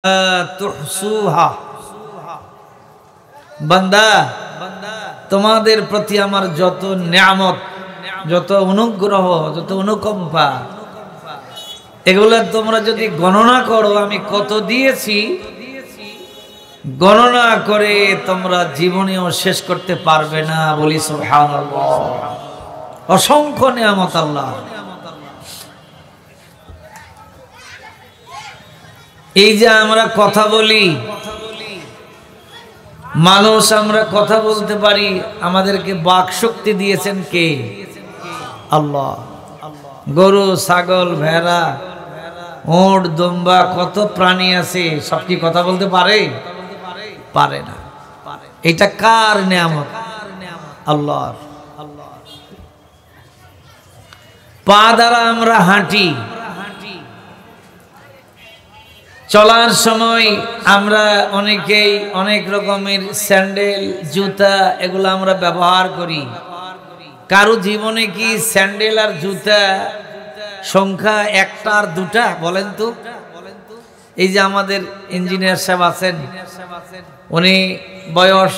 তুহসুহা বান্দা তোমাদের প্রতি আমার যত নিয়ামত, যত অনুগ্রহ, যত অনুকম্পা, এগুলো তোমরা যদি গণনা করো আমি কত দিয়েছি, গণনা করে তোমরা জীবনেও শেষ করতে পারবে না। বলি সুবহানাল্লাহ। অসংখ্য নিয়ামত আল্লাহ। এই যে আমরা কথা বলি, মানুষ আমরা কথা বলতে পারি, আমাদেরকে বাক শক্তি দিয়েছেন কে? আল্লাহ। গরু, ছাগল, ভেড়া, ওট, দুম্বা, কত প্রাণী আছে, সব কি কথা বলতে পারে? পারে না। এটা কার নিয়ামত? আল্লাহর। পা দ্বারা আমরা হাঁটি, চলার সময় আমরা অনেকেই অনেক রকমের স্যান্ডেল, জুতা এগুলো আমরা ব্যবহার করি। কারো জীবনে কি স্যান্ডেল আর জুতা সংখ্যা একটা আর দুটা? বলেন তো। এই যে আমাদের ইঞ্জিনিয়ার সাহেব আছেন, উনি বয়স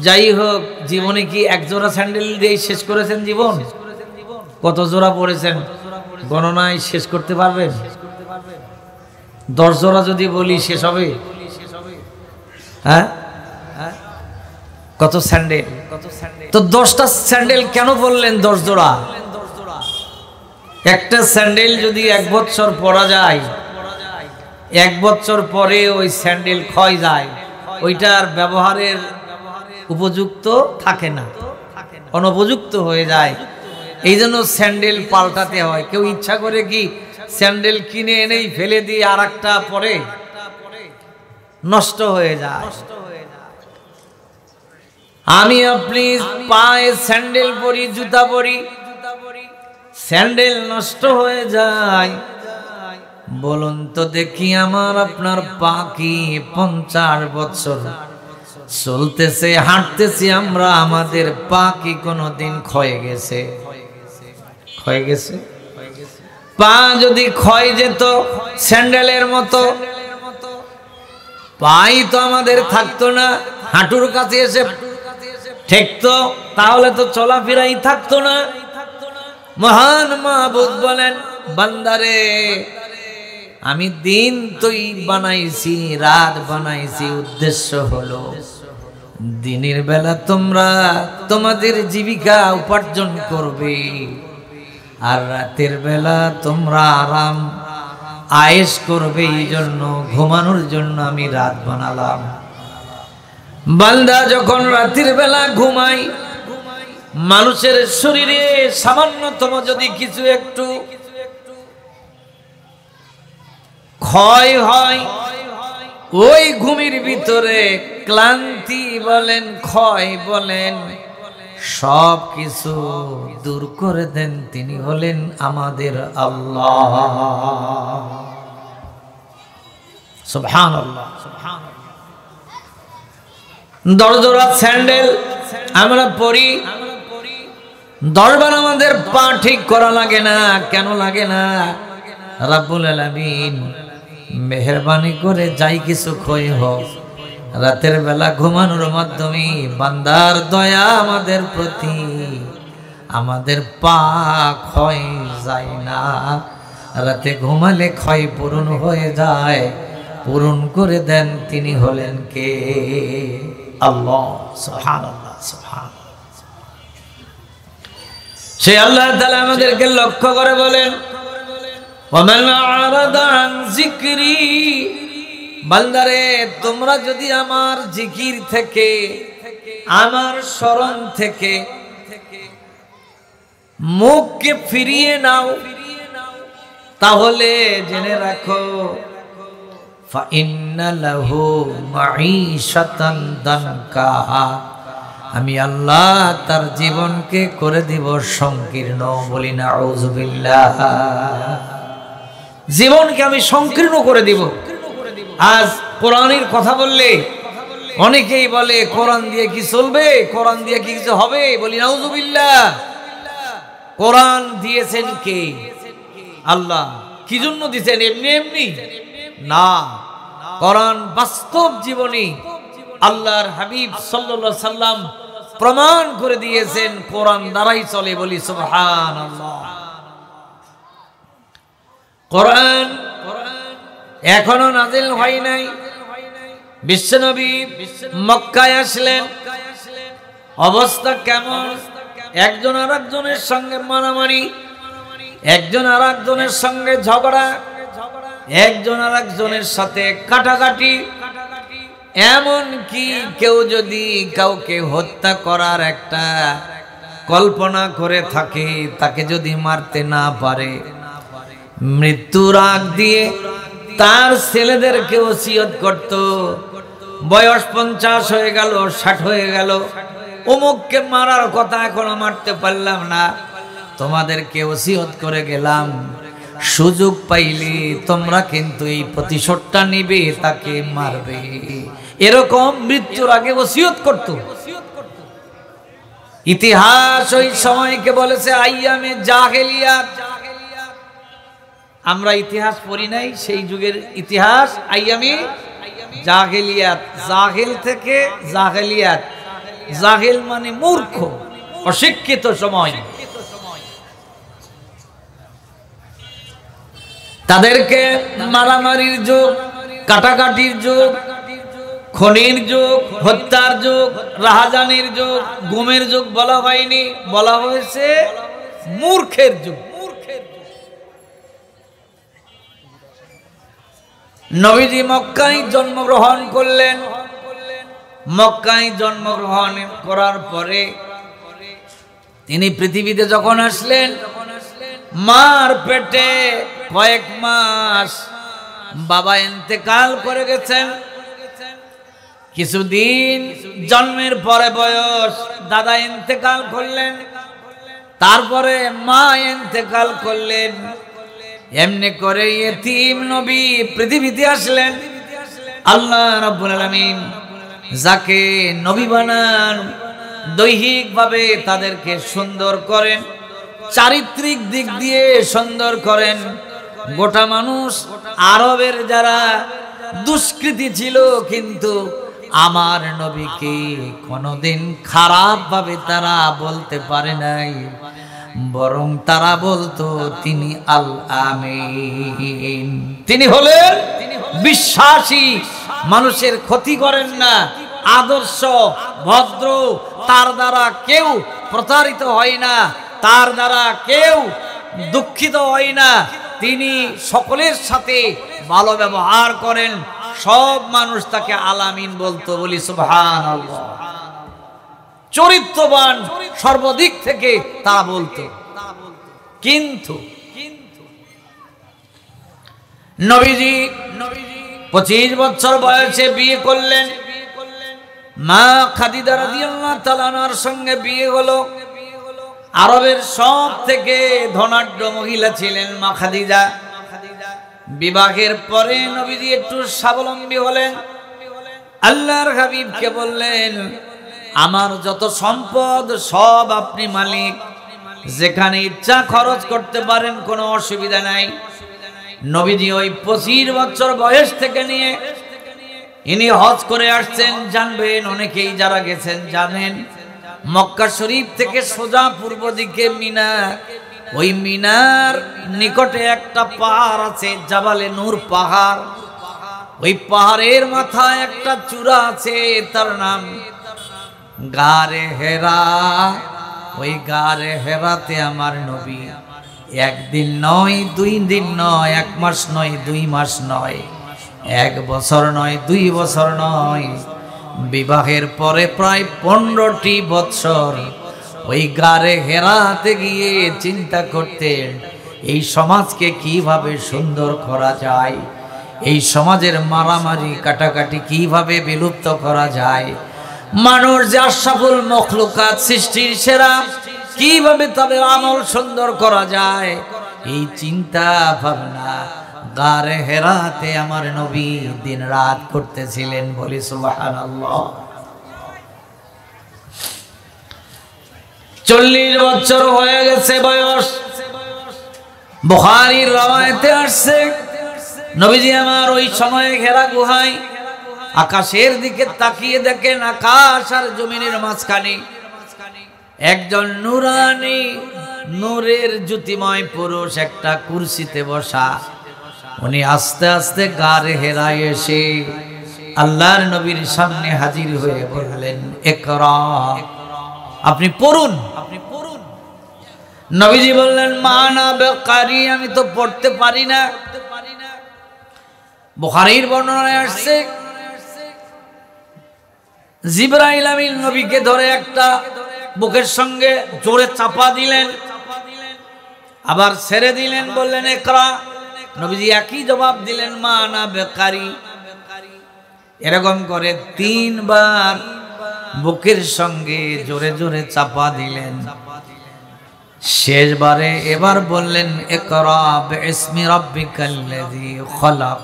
যাই হোক, জীবনে কি এক জোড়া স্যান্ডেল দিয়ে শেষ করেছেন জীবন? কত জোড়া পড়েছেন গণনায় শেষ করতে পারবেন? 10 জোড়া যদি বলি শেষ হবে? হ্যাঁ, কত স্যান্ডেল? তো 10টা স্যান্ডেল কেন বললেন 10 জোড়া? একটা স্যান্ডেল যদি 1 বছর পরা যায়, 1 বছর পরে ওই স্যান্ডেল ক্ষয় যায়, ওইটার ব্যবহারের উপযুক্ত থাকে না, অনুপযুক্ত হয়ে যায়। এই জন্য স্যান্ডেল পাল্টাতে হয়। কেউ ইচ্ছা করে কি স্যান্ডেল কিনে এনেই ফেলে দিয়ে আর একটা পরে? নষ্ট হয়ে যায়। আমি আপনি পায়ে স্যান্ডেল পরি, জুতা পরি, স্যান্ডেল নষ্ট হয়ে যায়। বলুন তো দেখি, আমার আপনার পা কি 50 বছর চলতেছে, হাঁটতেছি আমরা, আমাদের পা কি কোনোদিন ক্ষয়ে গেছে? ক্ষয়ে গেছে? পা যদি ক্ষয় যেত স্যান্ডেলের মতো, পাই তো আমাদের থাকতো না, হাঁটুর কাছে এসে ঠেকতো, তাহলে তো চলাফেরাই থাকতো না। মহান মাহবুব বলেন, বান্দারে আমি দিন তুই বানাইছি, রাত বানাইছি, উদ্দেশ্য হলো দিনের বেলা তোমরা তোমাদের জীবিকা উপার্জন করবে, আর রাতের বেলা তোমরা আরাম আয়েশ করবে। এই জন্য ঘুমানোর জন্য আমি রাত বানালাম। বান্দা যখন রাতের বেলা ঘুমাই, মানুষের শরীরে সামান্যতম যদি কিছু একটু ক্ষয় হয়, ওই ঘুমের ভিতরে ক্লান্তি বলেন, ক্ষয় বলেন, সব কিছু দূর করে দেন। তিনি হলেন আমাদের আল্লাহ। সুবহানাল্লাহ। 10 জোড়া স্যান্ডেল আমরা পরি, 10 বার আমাদের পা ঠিক করা লাগে না। কেন লাগে না? রাব্বুল আলামিন মেহেরবানি করে যাই কিছু ক্ষয় হোক, রাতের বেলা ঘুমানোর মাধ্যমে বান্দার দয়া আমাদের প্রতি, আমাদের পা ক্ষয় যায় না। রাতে ঘুমালে ক্ষয় পূরণ হয়ে যায়, পূরণ করে দেন। তিনি হলেন কে? আল্লাহ। সুবহানাল্লাহ, সুবহানাল্লাহ। সে আল্লাহ তাআলা আমাদেরকে লক্ষ্য করে বলেন, ওয়ামান আরাদা আন যিকরি, বান্দারে তোমরা যদি আমার জিকির থেকে, আমার স্মরণ থেকে মুখকে ফিরিয়ে নাও, তাহলে জেনে রাখো ফাইন্না লাহু মাঈশাতান দানকা, আমি আল্লাহ তার জীবনকে করে দিব সংকীর্ণ। বলি নাউযুবিল্লাহ। জীবনকে আমি সংকীর্ণ করে দিব। আজ কোরআনের কথা বললে অনেকেই বলে কোরআন দিয়ে কি চলবে, কোরআন দিয়ে কি কিছু হবে? বলি নাউযুবিল্লাহ। কোরআন দিয়েছেন কে? আল্লাহ। কি জন্য দিয়েছেন? এমনি এমনি না, কোরআন বাস্তব জীবনী আল্লাহর হাবিব সাল্লাল্লাহু আলাইহি সাল্লাম প্রমাণ করে দিয়েছেন, কোরআন দ্বারাই চলে, বলি সুবহানাল্লাহ। কোরআন এখনো নাজিল হয় নাই। বিশ্বনবী মক্কায় আসলেন, অবস্থা কেমন? একজন আর একজনের সঙ্গে মারামারি, একজন আর একজনের সঙ্গে ঝগড়া, একজন আর একজনের সাথে কাটাকাটি। এমন কি কেউ যদি কাউকে হত্যা করার একটা কল্পনা করে থাকে, তাকে যদি মারতে না পারে, মৃত্যুর আগ দিয়ে তার ছেলেদেরকে ওসিয়ত করত, বয়স 50 হয়ে গেল, 60 হয়ে গেল, অমুককে মারার কথা এখনো মারতে পারলাম না, তোমাদেরকে ওসিয়ত করে গেলাম, সুযোগ পাইলে তোমরা কিন্তু এই প্রতিশোধটা নিবে, তাকে মারবে। এরকম মৃত্যুর আগে ওসিয়ত করত। ইতিহাস ওই সময়কে বলেছে আইয়ামে জাহেলিয়াত। আমরা ইতিহাস পড়ি নাই, সেই যুগের ইতিহাস আইয়ামে জাহেলিয়াত। জাহেল থেকে জাহেলিয়াত, জাহেল মানে মূর্খ, অশিক্ষিত সময়। তাদেরকে মারামারির যুগ, কাটাকাটির যুগ, খুনের যুগ, হত্যার যুগ, রাহাজানির যুগ, গুমের যুগ বলা হয়নি, বলা হয়েছে মূর্খের যুগ। নবীজি মক্কায় জন্মগ্রহণ করলেন। মক্কায় জন্মগ্রহণ করার পরে তিনি পৃথিবীতে যখন আসলেন, মার পেটে কয়েক মাস বাবা ইন্তেকাল করে গেছেন। কিছুদিন জন্মের পরে বয়স দাদা ইন্তেকাল করলেন, তারপরে মা ইন্তেকাল করলেন। এমনি করে ইতিম নবী পৃথিবীতে আসলেন। আল্লাহ রাব্বুল আলামিন যাকে নবী বানান, দৈহিকভাবে তাদেরকে সুন্দর করেন, চারিত্রিক দিক দিয়ে সুন্দর করেন। গোটা মানুষ আরবের যারা দুষ্কৃতী ছিল, কিন্তু আমার নবীকে কোনোদিন খারাপ ভাবে তারা বলতে পারে নাই, বরং তারা বলতো তিনি আল আমিন। তিনি হলেন বিশ্বাসী, মানুষের ক্ষতি করেন না, আদর্শ, ভদ্র, তার দ্বারা কেউ প্রতারিত হয় না, তার দ্বারা কেউ দুঃখিত হয় না। তিনি সকলের সাথে ভালো ব্যবহার করেন, সব মানুষ তাকে আলামিন বলতো, বলি সুবহানাল্লাহ। চরিত্রবান সর্বদিক থেকে তারা বলতো। কিন্তু নবীজি 25 বছর বয়সে বিয়ে করলেন। মা খাদিজা রাদিয়াল্লাহু তাআলা আনহার সঙ্গে বিয়ে হলো। আরবের সব থেকে ধনাঢ্য মহিলা ছিলেন মা খাদিজা। বিবাহের পরে নবীজি একটু স্বাবলম্বী হলেন। আল্লাহর হাবিবকে বললেন, আমার যত সম্পদ সব আপনি মালিক, যেখানে ইচ্ছা খরচ করতে পারেন, কোনো অসুবিধা নাই। নবীজি ওই 25 বছর বয়স থেকে নিয়ে ইনি হজ করে আসছেন। জানবেন, অনেকেই যারা গেছেন জানেন, মক্কা শরীফ থেকে সোজা পূর্ব দিকে মিনা, ওই মিনার নিকটে একটা পাহাড় আছে, জাবালে নূর পাহাড়। ওই পাহাড়ের মাথায় একটা চূড়া আছে, তার নাম গারে হেরা। ওই গারে হেরাতে আমার নবী একদিন নয়, 2 দিন নয়, 1 মাস নয়, 2 মাস নয়, 1 বছর নয়, 2 বছর নয়, বিবাহের পরে প্রায় 15টি বছর ওই গারে হেরাতে গিয়ে চিন্তা করতেন, এই সমাজকে কিভাবে সুন্দর করা যায়, এই সমাজের মারামারি কাটাকাটি কিভাবে বিলুপ্ত করা যায়, মানুষ যে আশরাফুল মখলুকাত, সৃষ্টির সেরা, কিভাবে তাদের আমল সুন্দর করা যায়, এই চিন্তা ভাবনা গারে হেরাতে আমার নবী দিন রাত করতেছিলেন, বলি সুবহানাল্লাহ। 40 বছর হয়ে গেছে বয়স। বুখারীর রওয়ায়াতে আসছে নবীজি আমার ওই সময়ে ঘেরা গুহায় আকাশের দিকে তাকিয়ে দেখেন আকাশ আর জমিনের মাঝখানে একজন নূরানী নূরের জ্যোতিময় পুরুষ একটা কুরসিতে বসা। উনি আস্তে আস্তে গারে হেরায় এসে আল্লাহর নবীর সামনে হাজির হয়ে বললেন, ইকরা, আপনি পড়ুন। নবীজি বললেন, মা আনা বিকারি, আমি তো পড়তে পারি না। বুখারীর বর্ণনায় আসছে জিবরাইল আমিন নবীকে ধরে একটা বুকের সঙ্গে জোরে চাপা দিলেন, আবার ছেড়ে দিলেন, বললেন ইকরা। নবীজি একই জবাব দিলেন, মা আনা বিকারি। এরকম করে 3 বার বুকের সঙ্গে জোরে জোরে চাপা দিলেন। শেষবারে এবার বললেন, ইকরা বিইসমি রাব্বিকাল্লাযী খলাক,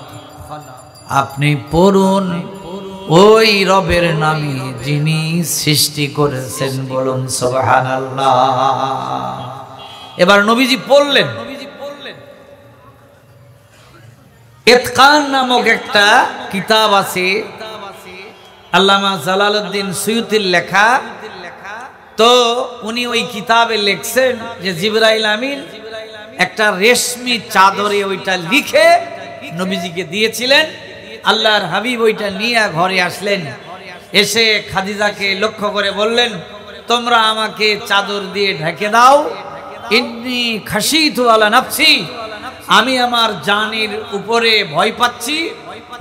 আপনি পড়ুন ওই রবের নামে যিনি সৃষ্টি করেছেন। বলুন সুবহানাল্লাহ। এবার নবীজি পড়লেন। ইতকান নামক একটা কিতাব আছে, আল্লামা জালালউদ্দিন সুয়ুতির লেখা। তো উনি ওই কিতাবে লিখছেন যে জিবরাইল আমিন একটা রেশমি চাদরে ওইটা লিখে নবীজিকে দিয়েছিলেন। আল্লাহর হাবিব ওইটা নিয়ে ঘরে আসলেন, এসে খাদিজাকে লক্ষ্য করে বললেন, তোমরা আমাকে চাদর দিয়ে ঢেকে দাও, ইন্নী খাশিতু আলা নাফসি, আমি আমার জানের উপরে ভয় পাচ্ছি,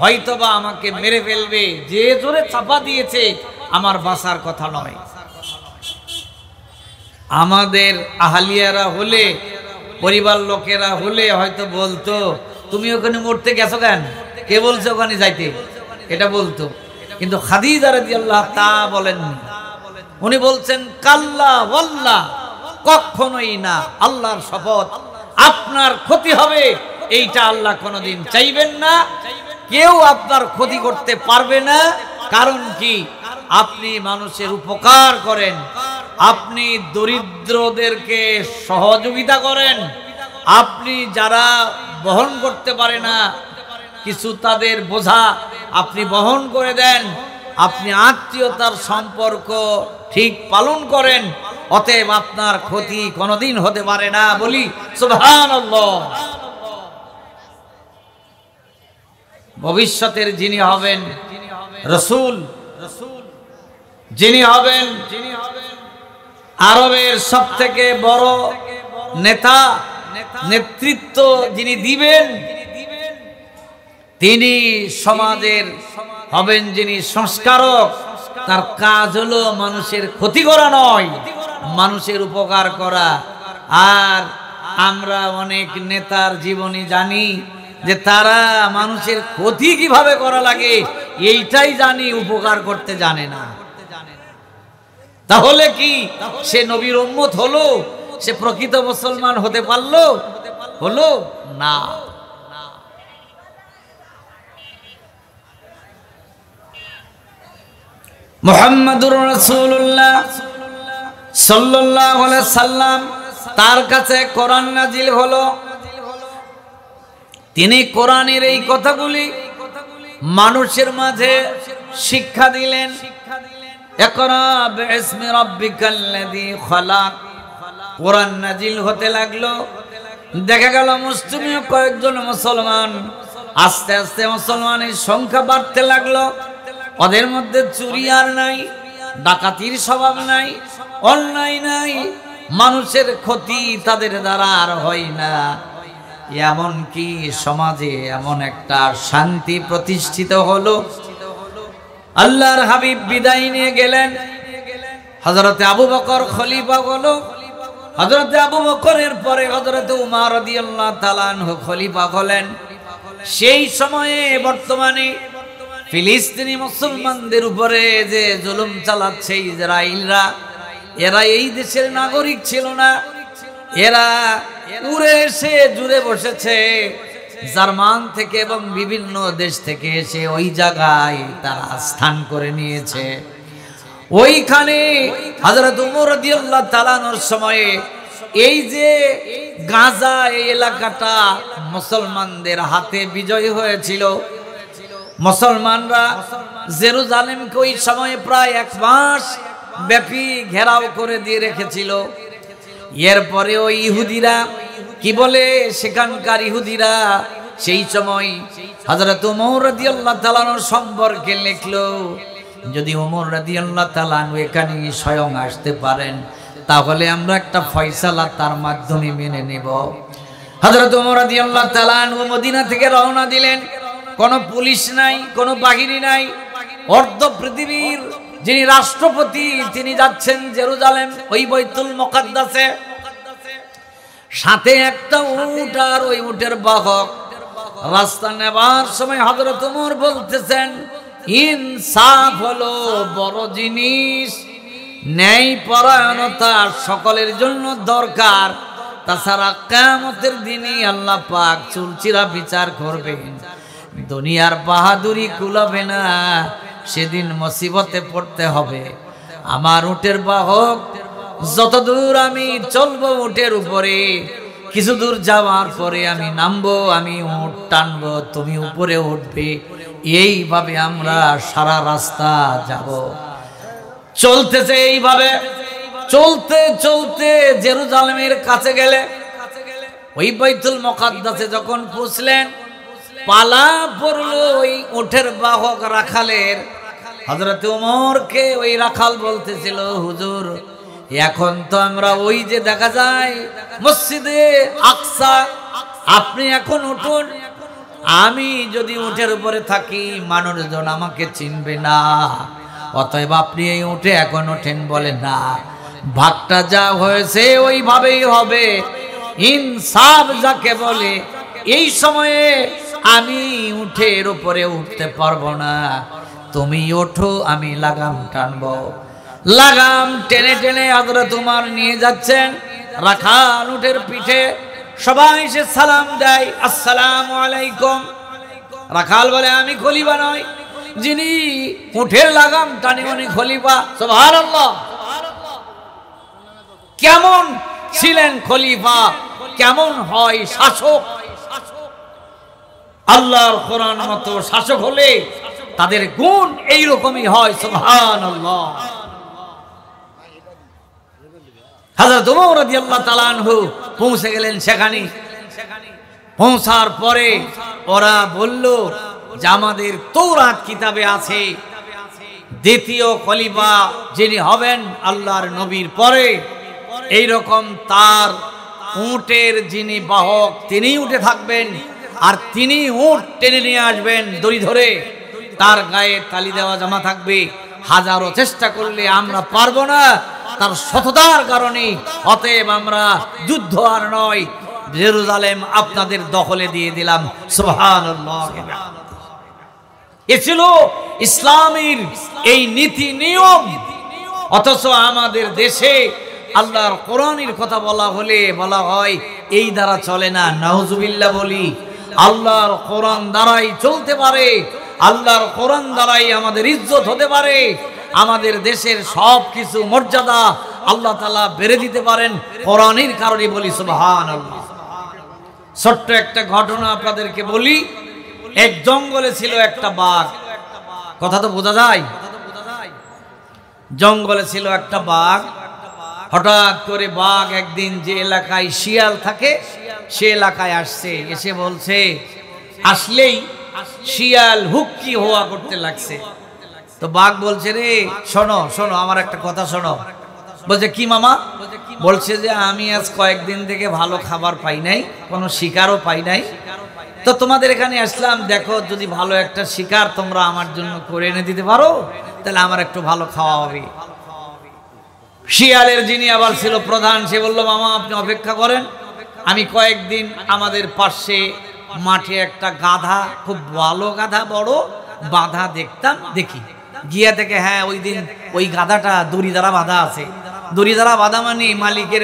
হয়তোবা আমাকে মেরে ফেলবে, যে জোরে চাপা দিয়েছে আমার বাঁচার কথা নয়। আমাদের আহলিয়ারা হলে, পরিবার লোকেরা হলে হয়তো বলতো, তুমি ওখানে মরতে গেছো কেন, কে বলছে ওখানে যাইতে, এটা বলতো। কিন্তু খাদিজা রাদিয়াল্লাহু তা বলেননি। উনি বলছেন, কাল্লা ওয়াল্লাহ, কখনোই না, আল্লাহর শপথ, আপনার ক্ষতি হবে এইটা আল্লাহ কোনোদিন চাইবেন না। কেউ আপনার ক্ষতি করতে পারবে না। কারণ কি, আপনি মানুষের উপকার করেন, আপনি দরিদ্রদেরকে সহযোগিতা করেন, আপনি যারা বহন করতে পারে না কিছু তাদের বোঝা আপনি বহন করে দেন, আপনি আত্মীয়তার সম্পর্ক ঠিক পালন করেন, অতএব আপনার ক্ষতি কোনোদিন হতে পারে না। বলি সুবহানাল্লাহ। ভবিষ্যতের যিনি হবেন রাসূল, যিনি হবেন আরবের সবথেকে বড় নেতা, নেতৃত্ব যিনি দিবেন, তিনি সমাজের হবেন যিনি সংস্কারক। তার কাজ হলো মানুষের ক্ষতি করা নয়, মানুষের উপকার করা। আর আমরা অনেক নেতার জীবনী জানি যে তারা মানুষের ক্ষতি কিভাবে করা লাগে এইটাই জানি, উপকার করতে জানে না। তাহলে কি সে নবীর উম্মত হলো? সে প্রকৃত মুসলমান হতে পারলো? হলো না। মুহাম্মাদুর রাসূলুল্লাহ সাল্লাল্লাহু আলাইহি সাল্লাম, তার কাছে কোরআন নাজিল হলো। তিনি কোরআনের এই কথাগুলি মানুষের মাঝে শিক্ষা দিলেন। ইকরা বিইসমি রাব্বিকাল্লাযী খলাক, কোরআন নাজিল হতে লাগলো। দেখা গেল মুসলিম কয়েকজন মুসলমান, আস্তে আস্তে মুসলমানের সংখ্যা বাড়তে লাগলো। ওদের মধ্যে চুরি আর নাই, ডাকাতির স্বভাব নাই, অন্যায় নাই, মানুষের ক্ষতি তাদের দ্বারা আর হয় না। এমনকি সমাজে এমন একটা শান্তি প্রতিষ্ঠিত হলো। আল্লাহর হাবিব বিদায় নিয়ে গেলেন। হযরতে আবু বকর খলিফা হলো। হযরতে আবু বকরের পরে হযরতে উমর রাদিয়াল্লাহু তাআলা আনহু খলিফা হলেন। সেই সময়ে বর্তমানে ফিলিস্তিনি মুসলমানদের উপরে যে জুলুম চালাচ্ছে ইসরায়েলরা, এরা এই দেশের নাগরিক ছিল না। এরা উড়ে এসে জুড়ে বসেছে জার্মান থেকে এবং বিভিন্ন দেশ থেকে এসে ওই জায়গায় তারা স্থান করে নিয়েছে। ওইখানে হযরত উমর রাদিয়াল্লাহু তাআলা আনহুর সময়ে এই যে গাজা এই এলাকাটা মুসলমানদের হাতে বিজয় হয়েছিল, মুসলমানরা জেরুজালেমকে ওই সময়ে প্রায় 1 মাস ব্যাপী ঘেরাও করে দিয়ে রেখেছিল। এরপরে ওই ইহুদিরা কি বলে, সেখানকার ইহুদিরা সেই সময় হযরত ওমর রাদিয়াল্লাহু তাআলা সম্পর্কে লিখলো, যদি ওমর রাদিয়াল্লাহু তাআলা এখানে স্বয়ং আসতে পারেন তাহলে আমরা একটা ফয়সালা তার মাধ্যমে মেনে নেব। হযরত ওমর রাদিয়াল্লাহু তাআলা মদিনা থেকে রওনা দিলেন। কোনো পুলিশ নাই, কোনো বাহিনী নাই, অর্ধ পৃথিবীর যিনি রাষ্ট্রপতি তিনি যাচ্ছেন জেরুজালেম ওই বাইতুল মুকাদ্দাসে, সাথে একটা উট আর ওই উটের বাহক। রাস্তা নেবার সময় হযরত ওমর বলতেছেন, ইনসাফ হলো বড় জিনিস, ন্যায় পরায়ণতা সকলের জন্য দরকার। তাছাড়া কিয়ামতের দিনে আল্লাহ পাক চুলচিরা বিচার করবেন, দুনিয়ার বাহাদুরি কুলাবে না, সেদিন মুসিবতে পড়তে হবে। আমার উটের বাহক, যতদূর আমি চলবো উটের উপরে, কিছু দূর যাওয়ার পরে আমি নামবো, আমি উট টানবো, তুমি উপরে উঠবে, এইভাবে আমরা সারা রাস্তা যাব। চলতেছে এইভাবে, চলতে চলতে জেরুজালেমের কাছে গেলে ওই বাইতুল মুকাদ্দাসে যখন পৌঁছলেন, পালা পড়লো ওই উটের বাহক রাখালের। হযরত ওমরকে ওই রাখাল বলতেছিল, হুজুর এখন তো আমরা ওই যে দেখা যায় মসজিদে আকসা, আপনি এখন উঠুন, আমি যদি উটের উপরে থাকি মানুষজন আমাকে চিনবে না, অতএব আপনি এই উঠে এখন ওঠেন। বলে না, ভাগটা যা হয়েছে ওইভাবেই হবে, ইনসাফ যাকে বলে। এই সময়ে আমি উঠের উপরে উঠতে পারবো না, তুমি ওঠো, আমি লাগাম টানবো। লাগাম টেনে টেনে হযরত ওমর নিয়ে যাচ্ছেন। রাখাল উটের পিঠে, সবাই এসে সালাম দেয়, আসসালামু আলাইকুম। রাখাল বলে, আমি খলিফা নই, যিনি উঠের লাগাম টানে উনি খলিফা। সুবহানাল্লাহ। কেমন ছিলেন খলিফা, কেমন হয় শাসক? আল্লাহর কোরআন মতো শাসক হলে তাদের গুণ এইরকমই হয়। সুবহানাল্লাহ। হযরত ওমর রাদিয়াল্লাহু তাআলা আনহু পৌঁছে গেলেন সেখানে। পৌঁছার পরে ওরা বলল যে আমাদের তৌরাত কিতাবে আছে দ্বিতীয় খলিফা যিনি হবেন আল্লাহর নবীর পরে, এইরকম তার উটের যিনি বাহক তিনি উঠে থাকবেন, আর তিনি উট টেনে নিয়ে আসবেন দড়ি ধরে, তার গায়ে তালি দেওয়া জামা থাকবে। হাজারো চেষ্টা করলে আমরা পারবো না তার সততার কারণে, অতএব আমরা যুদ্ধ আর নয়, জেরুজালেম আপনাদের দখলে দিয়ে দিলাম। সুবহানাল্লাহ। এ ছিল ইসলামের এই নীতি নিয়ম। অথচ আমাদের দেশে আল্লাহর কোরআনের কথা বলা হলে বলা হয় এই দ্বারা চলে না। নাউজুবিল্লাহ বলি। আল্লাহর কোরআন দ্বারাই চলতে পারে, আল্লাহর কোরআন দ্বারাই আমাদের ইজ্জত হতে পারে, আমাদের দেশের সব কিছু মর্যাদা আল্লাহ তাআলা বেড়ে দিতে পারেন কোরআনের কারণে বলি। সুবহানাল্লাহ। ছোট্ট একটা ঘটনা আপনাদেরকে বলি। এক জঙ্গলে ছিল একটা বাঘ। কথা তো বোঝা যায়? জঙ্গলে ছিল একটা বাঘ। হঠাৎ করে বাঘ একদিন যে এলাকায় শিয়াল থাকে সে এলাকায় আসছে। এসে বলছে, আসলেই শিয়াল হুক্কি হওয়া করতে লাগছে। তো বাঘ বলছে, রে শোনো শোনো, আমার একটা কথা শোনো। বলছে, কি মামা? বলছে যে আমি আজ কয়েকদিন থেকে ভালো খাবার পাই নাই, কোনো শিকারও পাই নাই, তো তোমাদের এখানে আসলাম, দেখো যদি ভালো একটা শিকার তোমরা আমার জন্য করে এনে দিতে পারো তাহলে আমার একটু ভালো খাওয়া হবে। শিয়ালের যিনি আবার ছিল প্রধান, সে বলল, মামা আপনি অপেক্ষা করেন, আমি কয়েকদিন আমাদের পাশে মাঠে একটা গাধা, খুব ভালো গাধা, বড় বাঁধা দেখতাম, দেখি গিয়া থেকে। হ্যাঁ, ওই দিন ওই গাধাটা দড়ি দ্বারা বাঁধা আছে। দড়ি দ্বারা বাঁধা মানে মালিকের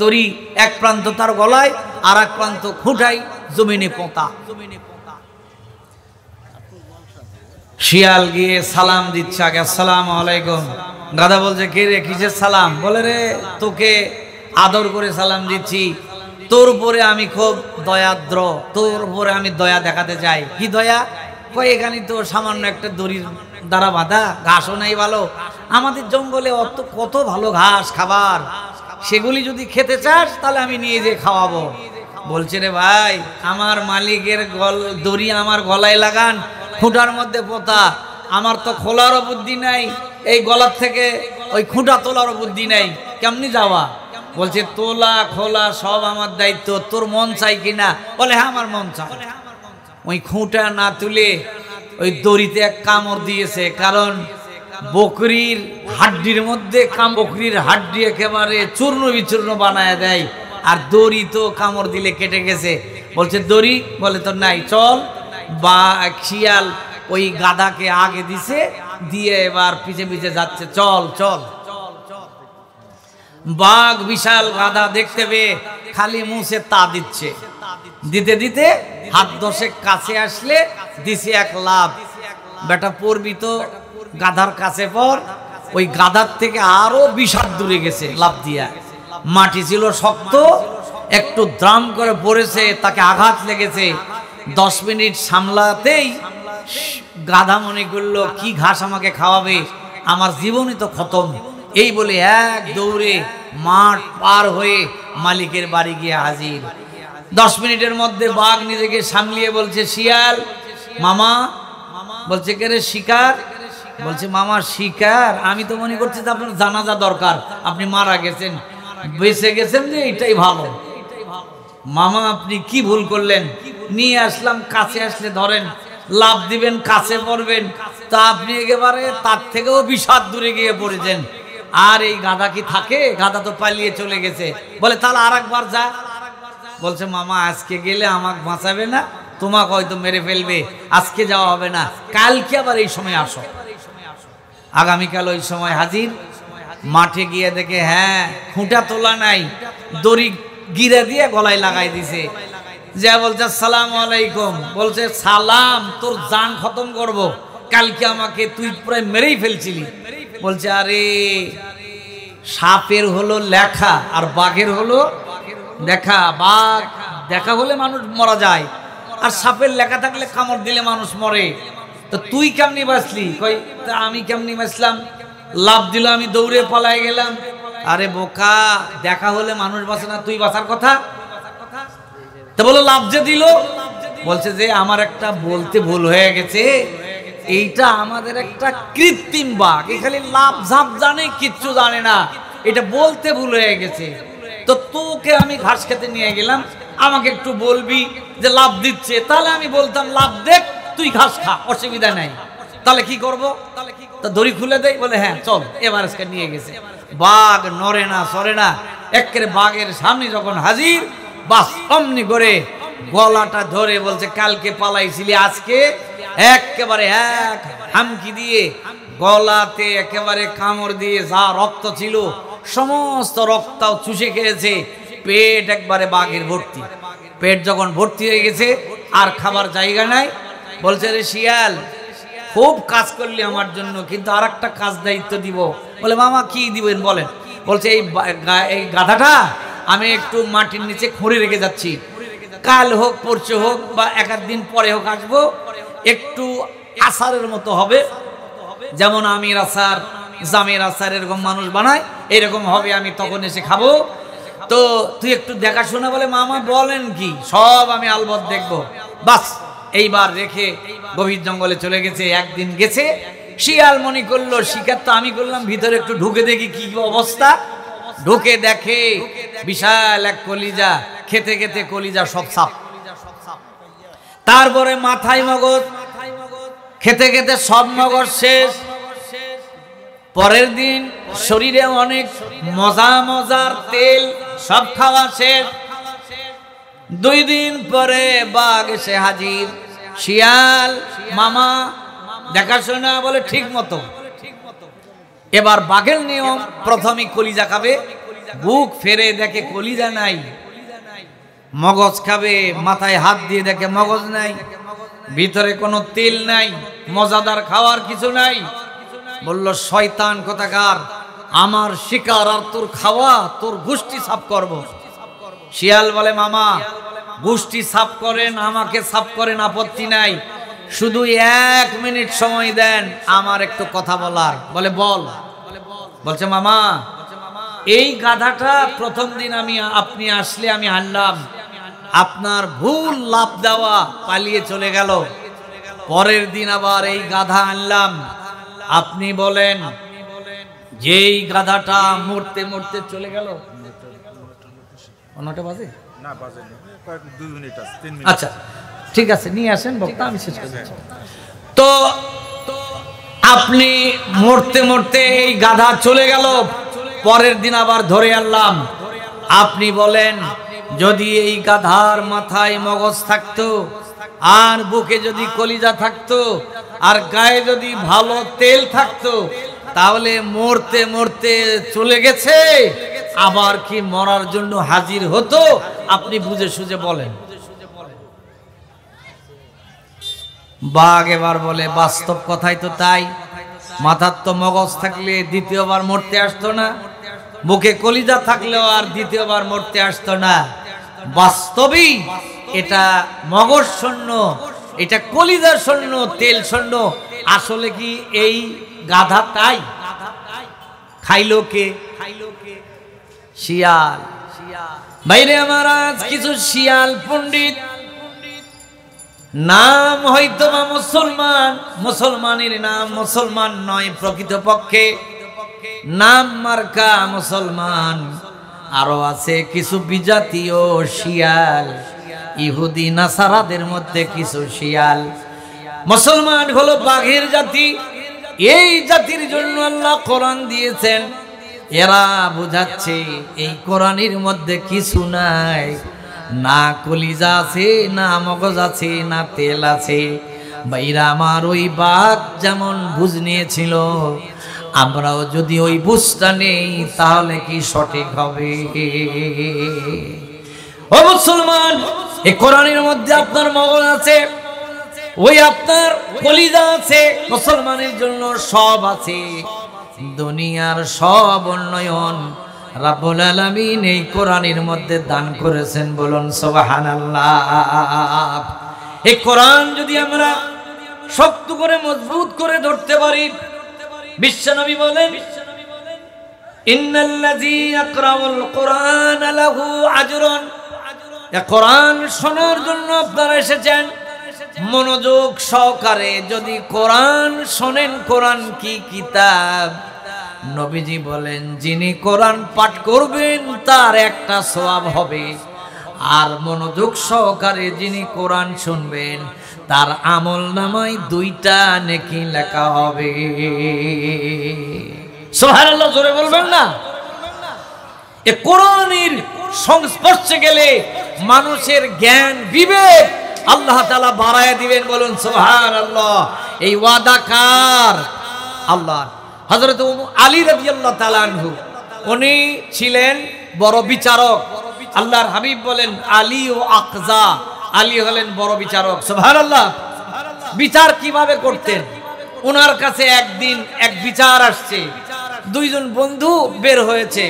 দড়ি এক প্রান্ত তার গলায় আর এক প্রান্ত খুঁটাই জমিনে পোঁতা। শিয়াল গিয়ে সালাম দিচ্ছে আগে, আসসালামু আলাইকুম। গাধা বলছে, কে রে, কিসের সালাম? বলে, রে তোকে আদর করে সালাম দিচ্ছি, তোর উপরে আমি খুব দয়াদ্র, তোর উপরে আমি দয়া দেখাতে চাই। কি দয়া? কই এখানে তো সামান্য একটা দড়ির দ্বারা বাঁধা, ঘাসও নাই ভালো, আমাদের জঙ্গলে অত কত ভালো ঘাস খাবার, সেগুলি যদি খেতে চাস তাহলে আমি নিয়ে যেয়ে খাওয়াবো। বলছে রে ভাই, আমার মালিকের দড়ি আমার গলায় লাগান, খুঁটার মধ্যে পোতা, আমার তো খোলারও বুদ্ধি নাই, এই গলার থেকে ওই খুঁটা তোলারও বুদ্ধি নাই, কেমনি যাওয়া? বলছে তোলা খোলা সব আমার দায়িত্ব, তোর মন চাই কিনা? বলে হ্যাঁ আমার মন চাই। ওই খুঁটা না তুলে ওই দড়িতে এক কামড় দিয়েছে, কারণ বকরির হাড্ডির মধ্যে বকরির হাড্ডি একেবারে চূর্ণ বিচূর্ণ বানায় দেয়, আর দড়ি তো কামড় দিলে কেটে গেছে। বলছে দড়ি? বলে তো নাই। চল, বা শিয়াল ওই গাধাকে আগে দিছে, দিয়ে এবার পিছে পিছে যাচ্ছে, চল চল। বাঘ বিশাল গাধা দেখতে পেয়ে খালি মুছে তা দিচ্ছে, দিতে দিতে হাত দশেক কাছে আসলে দিছে এক লাভ। বেটা পড়বি তো গাধার কাছে পর, ওই গাধার থেকে আরো বিশাল দূরে গেছে লাভ দিয়া। মাটি ছিল শক্ত, একটু দ্রাম করে পড়েছে, তাকে আঘাত লেগেছে। 10 মিনিট সামলাতেই গাধা মনে করলো কি ঘাস আমাকে খাওয়াবে, আমার জীবনই তো খতম। এই বলে এক দৌড়ে মাঠ পার হয়ে মালিকের বাড়ি গিয়ে হাজির। 10 মিনিটের মধ্যে বাঘ নিজেকে সামলিয়ে বলছে শিয়াল মামা। বলছে কে রে? শিকার। বলছে মামা শিকার? আমি তো মনে করছি যে আপনার জানাজা দরকার, আপনি মারা গেছেন, বেঁচে গেছেন যে এটাই ভালো। মামা আপনি কি ভুল করলেন, নিয়ে আসলাম, কাছে আসলে ধরেন, লাভ দিবেন, কাছে পড়বেন, তা আপনি একেবারে তার থেকেও বিশাল দূরে গিয়ে পড়েছেন। আর এই গাধা কি থাকে? গাধা তো পালিয়ে চলে গেছে। বলে তাহলে আর একবার যা। বলছে মামা আজকে গেলে আমাকে বাঁচাবে না, তোমাকে হয়তো মেরে ফেলবে, আজকে যাওয়া হবে না, কালকে আবার এই সময় আসো। আগামীকাল ওই সময় হাজির। মাঠে গিয়ে দেখে হ্যাঁ খুঁটা তোলা নাই, দড়ি গিরে দিয়ে গলায় লাগাই দিছে। যা বলছে আসসালামু আলাইকুম। বলছে সালাম, তোর জান খতম করব, কালকে আমাকে তুই প্রায় মেরেই ফেলছিলি। বলছে আরে সাপের হলো লেখা আর বাঘের হলো দেখা। বাঘ দেখা হলে মানুষ মারা যায়, আর সাপের লেখা থাকলে কামড় দিলে মানুষ মরে। তো তুই কেমনি বাঁচলি? কই আমি কেমনি বাঁচলাম? লাভ দিল, আমি দৌড়ে পালাই গেলাম। আরে বোকা, দেখা হলে মানুষ বাঁচে না, তুই বাঁচার কথা। তো বলো লাভ যে দিল। বলছে যে আমার একটা বলতে ভুল হয়ে গেছে, এইটা আমাদের একটা কৃত্রিম বাঘ, এখানে লাভ ঝাপ জানে, কিচ্ছু জানে না, এটা বলতে ভুল হয়ে গেছে। তো তোকে আমি ঘাস খেতে নিয়ে গেলাম, আমাকে একটু বলবি যে লাভ দিচ্ছে, তাহলে আমি বলতাম লাভ দেখ, তুই ঘাস খা, অসুবিধা নাই। তাহলে কি করব? তা দড়ি খুলে দেয়। বলে হ্যাঁ চল। এবার আজকে নিয়ে গেছে। বাঘ নড়ে না সরে না, একেবারে বাঘের সামনে যখন হাজির, বাস অমনি করে গলাটা ধরে বলছে কালকে পালাইছিলি, আজকে একেবারে এক হামকি দিয়ে গলাতে একেবারে কামড় দিয়ে যা রক্ত ছিল সমস্ত রক্তও চুষে খেয়েছে। পেট একবারে বাঘের ভর্তি। পেট যখন ভর্তি হয়ে গেছে আর খাবার জায়গা নাই। বলছে রে শিয়াল, খুব কাজ করলি আমার জন্য, কিন্তু আর একটা কাজ দায়িত্ব দিব। বলে মামা কি দিবেন বলেন। বলছে এই গাধাটা আমি একটু মাটির নিচে খুঁড়ে রেখে যাচ্ছি, কাল হোক পরশু হোক বা 1 দিন পরে হোক আসবো, একটু আচারের মতো হবে, যেমন আমের আচার জামের আচার এরকম মানুষ বানায়, এরকম হবে, আমি তখন এসে খাবো। তো তুই একটু দেখাশোনা। বলে মামা বলেন কি, সব আমি আলবত দেখবো। বাস এইবার রেখে গভীর জঙ্গলে চলে গেছে। একদিন গেছে, শিয়াল মনে করলো শিকার তো আমি করলাম, ভিতরে একটু ঢুকে দেখি কি অবস্থা। ঢুকে দেখে বিশাল এক কলিজা, খেতে খেতে কলিজা সব সাপ, তারপরে মাথায় মগজ, খেতে খেতে সব মগজ শেষ। পরের দিন শরীরে অনেক মজা মজার তেল, সব খাওয়া শেষ। 2 দিন পরে বাঘ এসে হাজির। শিয়াল মামা দেখাশোনা। বলে ঠিক মতো। এবার বাঘের নিয়ম, প্রথমে কলিজা খাবে, বুক ফেরে দেখে কলিজা নাই, মগজ খাবে, মাথায় হাত দিয়ে দেখে মগজ নাই, ভিতরে কোনো তেল নাই, মজাদার খাওয়ার কিছু নাই। বলল শয়তান কোথাকার, আমার শিকার আর তোর খাওয়া, তোর গোষ্ঠী সাফ করব। শিয়াল বলে মামা গোষ্ঠী সাফ করেন, আমাকে সাফ করেন, আপত্তি নাই, শুধু 1 মিনিট সময় দেন আমার একটু কথা বলার। বলে বল। বলছে মামা এই গাধাটা প্রথম দিন আপনি আসলে আমি আনলাম, আপনার ভুল লাভ দেওয়া পালিয়ে চলে গেল। পরের দিন আবার এই গাধা আনলাম, আপনি বলেন যেই গাধাটা মরতে মরতে চলে গেল। 9টা বাজে না, বাজে 2 মিনিট আছে, 3 মিনিট। আচ্ছা ঠিক আছে, নিয়ে আসেন বক্তা, আমি শেষ করে দিচ্ছি। তো আপনি মরতে মরতে এই গাধা চলে গেল, পরের দিন আবার ধরে আনলাম, আপনি বলেন যদি এই গাধার মাথায় মগজ থাকতো, আর বুকে যদি কলিজা থাকতো, আর গায়ে যদি ভালো তেল থাকতো, তাহলে মরতে মরতে চলে গেছে, আবার কি মরার জন্য হাজির হতো? আপনি বুঝে সুঝে বলেন। বাঘ এবার বলে বাস্তব কথাই তো তাই, মাথার তো মগজ থাকলে দ্বিতীয়বার মরতে আসতো না, বুকে কলিজা থাকলেও আর দ্বিতীয়বার মরতে আসতো না। বাস্তবেই এটা মগজ শূন্য, এটা কলিজা শূন্য, তেল শূন্য। আসলে কি এই গাধা তাই? খাইলো কে? শিয়াল। বাইরে আমার আজ কিছু শিয়াল পণ্ডিত, নাম হয়তো বা মুসলমান, মুসলমানের নাম মুসলমান নয়, প্রকৃতপক্ষে নাম মার্কা মুসলমান। আরো আছে কিছু বিজাতীয় শিয়াল, ইহুদি নাসারাদের মধ্যে কিছু শিয়াল। মুসলমান হলো বাঘের জাতি, এই জাতির জন্য আল্লাহ কোরআন দিয়েছেন। এরা বুঝাচ্ছে এই কোরআনের মধ্যে কিছু নাই, না কলিজা আছে, না মগজ আছে, না তেল আছে। বাইরা আমার ওই বাঘ যেমন বুঝ নিয়েছিল, আমরাও যদি ওই বুঝটা নেই তাহলে কি সঠিক হবে? ও মুসলমান, এই কোরআনের মধ্যে আপনার মগজ আছে, ওই আপনার কলিজা আছে, মুসলমানের জন্য সব আছে। দুনিয়ার সব উন্নয়ন রাব্বুল আলামিন এই কোরআনের মধ্যে দান করেছেন, বলুন সুবহানাল্লাহ। এই কোরআন যদি আমরা শক্ত করে মজবুত করে ধরতে পারি, বিশ্বনবী বলেন ইন্নাল্লাযী ইয়াকরাউল কোরআন লাহু আজরুন। এই কোরআন শোনার জন্য আপনারা এসেছেন, মনোযোগ সহকারে যদি কোরআন শোনেন, কোরআন কি কিতাব, নবীজি বলেন যিনি কোরআন পাঠ করবেন তার একটা সওয়াব হবে, আর মনোযোগ সহকারে যিনি কোরআন শুনবেন তার আমল নামায় 2টা নেকি লেখা হবে। সুবহানাল্লাহ, জোরে বলবেন না? এ কোরআনের সংস্পর্শে গেলে মানুষের জ্ঞান বিবেক আল্লাহ তাআলা বাড়ায় দিবেন, বলুন সুবহানাল্লাহ। এই ওয়াদা কার? আল্লাহ। হযরত আলী রাদিয়াল্লাহু তাআলা আনহু, উনি ছিলেন বড় বিচারক। আল্লাহর হাবিব বলেন আলী ও আকজা, আলী হলেন বড় বিচারক। সুবহানাল্লাহ। বিচার কিভাবে করতেন? ওনার কাছে একদিন এক বিচার আসছে, 2 জন বন্ধু বের হয়েছে,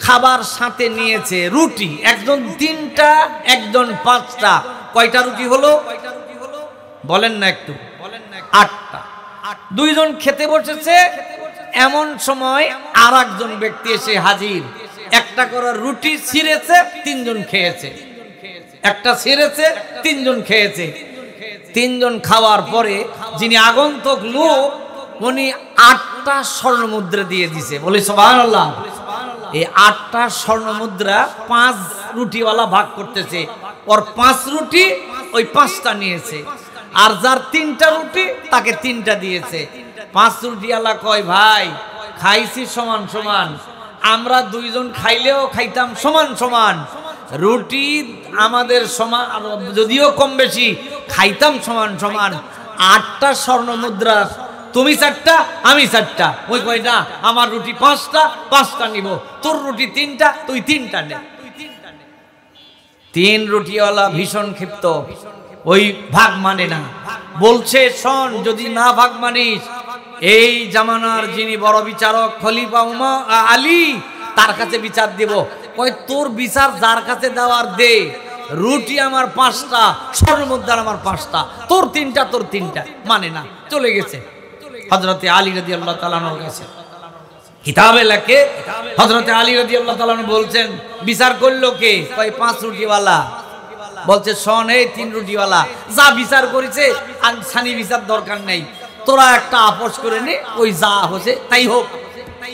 খাবার সাথে নিয়েছে রুটি, একজন 3টা একজন 5টা। কয়টা রুটি হলো বলেন না একটু? 8টা। 2 জন খেতে বসেছে, এমন সময় আর একজন ব্যক্তি এসে হাজির, একটা করে রুটি ছিঁড়েছে, 3 জন খেয়েছে, একটা ছিঁড়েছে, 3 জন খেয়েছে। 3 জন খাওয়ার পরে যিনি আগন্তুক লোক, উনি 8টা স্বর্ণ মুদ্রা দিয়ে দিছে, বলি সুবহানাল্লাহ। এই 8টা স্বর্ণ মুদ্রা 5 রুটিওয়ালা ভাগ করতেছে, ওর 5 রুটি, ওই 5টা নিয়েছে, আর যার 3টা রুটি তাকে 3টা দিয়েছে। 5 রুটিওয়ালা কয় ভাই খাইছি সমান সমান, আমরা 2 জন খাইলেও খাইতাম সমান সমান, রুটি আমাদের সমান, যদিও কম বেশি খাইতাম সমান সমান। 8টা স্বর্ণ মুদ্রা, তুমি 4টা আমি 4টা, ওই কয়টা আমার রুটি 5টা, 5টা নিব, তোর রুটি 3টা, তুই 3টা নে। 3 রুটিওয়ালা ভীষণ ক্ষিপ্ত, ওই ভাগ মানে না, বলছে শোন যদি না ভাগ মানিস এই জামানার যিনি বড় বিচারক খলিফা আলী, তার কাছে বিচার দেব। কই তোর বিচার যার কাছে দেওয়ার দে, রুটি আমার 5টা, স্বর্ণ মুদ্রা আমার 5টা, তোর 3টা, তোর 3টা, মানে না, চলে গেছে হযরতে আলী রাদিয়াল্লাহু তাআলা আনহুর কাছে। কিতাবে লেখে হযরতে আলী রাদিয়াল্লাহু তাআলা আনহু বলছেন, বিচার করলো কে? কই 5 রুটিওয়ালা। বলছে শোন, এই 3 রুটিওয়ালা যা বিচার করেছে, আনসানি বিচার দরকার নেই, তোরা একটা আপোষ করে নে, ওই যা হচ্ছে তাই হোক।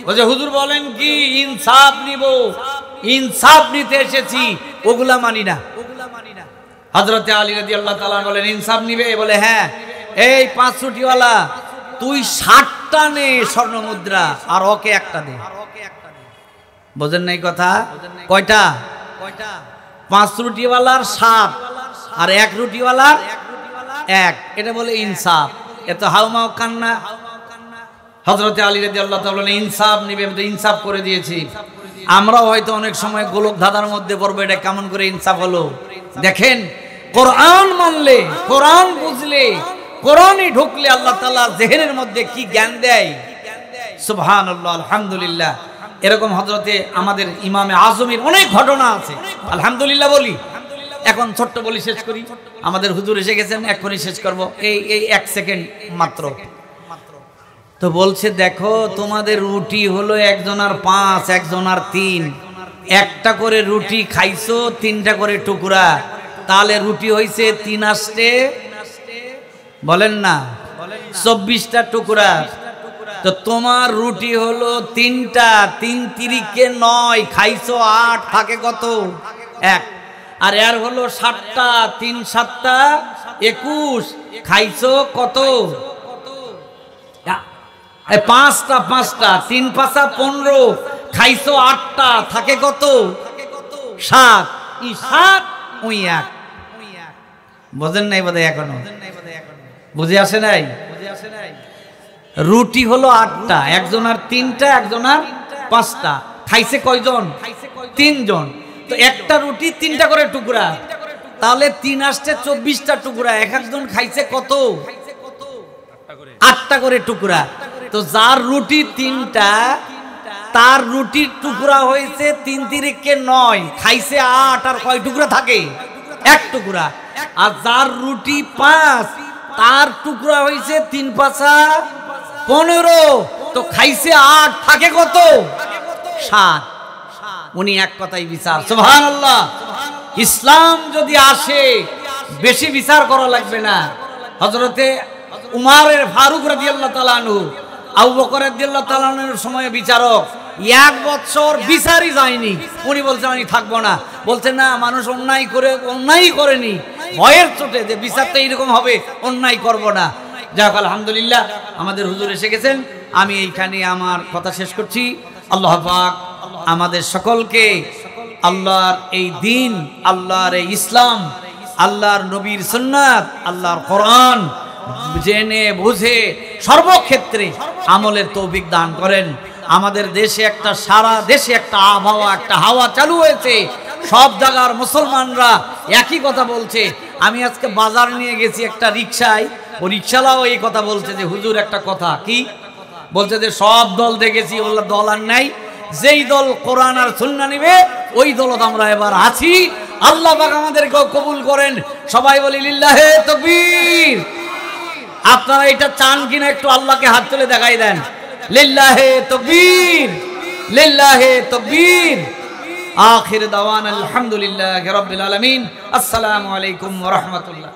বলছে হুজুর বলেন কি? ইনসাফ নিব, ইনসাফ নিতে এসেছি, ওগুলা মানি না। হযরতে আলী রাদিয়াল্লাহু তাআলা বলেন ইনসাফ নিবে? বলে হ্যাঁ। এই 5 রুটিওয়ালা তুই 60টা নে স্বর্ণ মুদ্রা, আর ওকে একটা দে। বোঝেন নাই কথা? কয়টা? 5 রুটিওয়ালার 7 আর 1 রুটিওয়ালার 1, এটা বলে ইনসাফ। এত হাউমাউ কান্না। হযরতে আলী রাদিয়াল্লাহু তাআলা বলেন ইনসাফ নিবে, আমি তো ইনসাফ করে দিয়েছি। আমরাও হয়তো অনেক সময় গোলক ধাঁধার মধ্যে পড়বো, এটা কেমন করে ইনসাফ হলো। দেখেন, কোরআন মানলে, কোরআন বুঝলে, কোরআনে ঢুকলে আল্লাহ তাআলা জেহেনের মধ্যে কি জ্ঞান দেয়, সুবহানাল্লাহ, আলহামদুলিল্লাহ। এরকম হযরতে আমাদের ইমামে আজমের অনেক ঘটনা আছে, আলহামদুলিল্লাহ বলি। এখন ছোট্ট বলি শেষ করি, আমাদের হুজুর এসে গেছেন, এখনই শেষ করব, এই 1 সেকেন্ড মাত্র। তো বলছে দেখো, তোমাদের রুটি হলো একজনার 5, একজনার 3, একটা করে রুটি খাইছো, 3টা করে টুকরা, তাহলে রুটি হইছে 3 আষ্টে, বলেন না, 24টা টুকরা। তো তোমার রুটি হলো 3টা, 3 তিরিকে 9, খাইছো 8, থাকে কত? 1। আর এর হলো 7টা, 3 7টা 21, খাইছো কত? 5টা, 5টা 3 5 15, খাইছো 8টা, থাকে কত? 7। 7 ওই 1। বোঝেন নাই বোধহয় এখনো? বুঝে আসে নাই? রুটি হলো 8টা, একজনার 3টা, একজনার 5টা, খাইছে কয়জন? 3 জন। তো একটা রুটি 3টা করে টুকরা, তাহলে 3 আষ্টে 24টা টুকরা, এক একজন খাইছে কত? 8টা করে টুকরা। তো যার রুটি 3টা, তার রুটির টুকরা হয়েছে 3 তিরিকে 9, খাইছে 8, আর কয় টুকরা থাকে? 1 টুকরা। আর যার রুটি 5, তার টুকরা হয়েছে 3 5 15, তো খাইছে 8, থাকে কত? 7। উনি এক কথাই বিচার, সুবহানাল্লাহ। ইসলাম যদি আসে, বেশি বিচার করা লাগবে না। হযরতে উমারের ফারুক রাদিয়াল্লাহু তাআলা আনহু, আবু বকর রাদিয়াল্লাহু তাআলা আনহুর সময় বিচারক, 1 বছর বিচারই যায়নি। উনি বলছেন আমি থাকবো না। বলছেন না, মানুষ অন্যায় করে, অন্যায় করেনি, ভয়ের চোটে যে বিচারটা এরকম হবে, অন্যায় করব না। যাক, আলহামদুলিল্লাহ, আমাদের হুজুর এসে গেছেন। আমি এইখানে আমার কথা শেষ করছি। আল্লাহ পাক আমাদের সকলকে আল্লাহর এই দিন, আল্লাহর এই ইসলাম, আল্লাহর নবীর সুন্নাত, আল্লাহর কোরআন জেনে বুঝে সর্বক্ষেত্রে আমলের তৌফিক দান করেন। আমাদের দেশে একটা, সারা দেশে একটা আবহাওয়া, একটা হাওয়া চালু হয়েছে। সব জায়গার মুসলমানরা একই কথা বলছে। আমি আজকে বাজার নিয়ে গেছি একটা রিকশায়, ও রিকশালাও এই কথা বলছে যে হুজুর একটা কথা কি বলছে, যে সব দল দেখেছি, ওগুলো দল আর নাই, যেই দল কোরআন আর সুন্নাহ নিবে ওই দলত আমরা এবার আছি। আল্লাহ পাক আমাদেরকে কবুল করেন। সবাই বলি লিল্লাহে তাকবীর। আপনারা এটা চান কিনা একটু আল্লাহকে হাত তুলে দেখাই দেন। লিল্লাহে তাকবীর, লিল্লাহে তাকবীর। আখির দাওয়ানা আলহামদুলিল্লাহি রাব্বিল আলামিন। আসসালামু আলাইকুম ওয়া রাহমাতুল্লাহ।